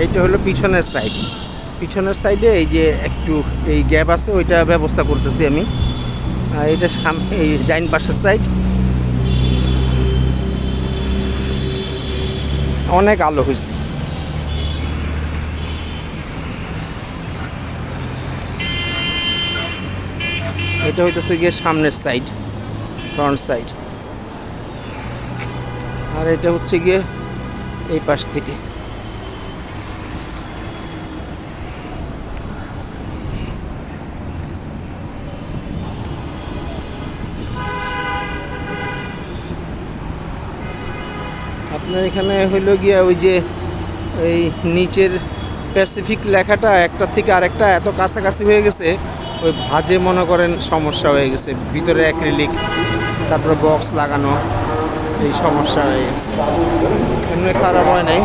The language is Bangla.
এইটা হলো পিছনের সাইড। পিছনের সাইডে এই যে একটু এই গ্যাপ আছে, ওইটা ব্যবস্থা করতেছি আমি। আর এটা এই ডাইন পাশের সাইড অনেক আলো হয়েছে। এটা হইতেছে গিয়ে সামনের সাইড, ফ্রন্ট সাইড। আর এটা হচ্ছে গিয়ে এই পাশ থেকে। আপনার এখানে হইলো গিয়া ওই যে এই নিচের প্যাসিফিক লেখাটা একটা থেকে আরেকটা এত কাছাকাছি হয়ে গেছে, ওই ভাঁজে মনে করেন সমস্যা হয়ে গেছে। ভিতরে অ্যাক্রিলিক, তারপরে বক্স লাগানো, এই সমস্যা হয়ে গেছে। এমনি খারাপ হয় নাই।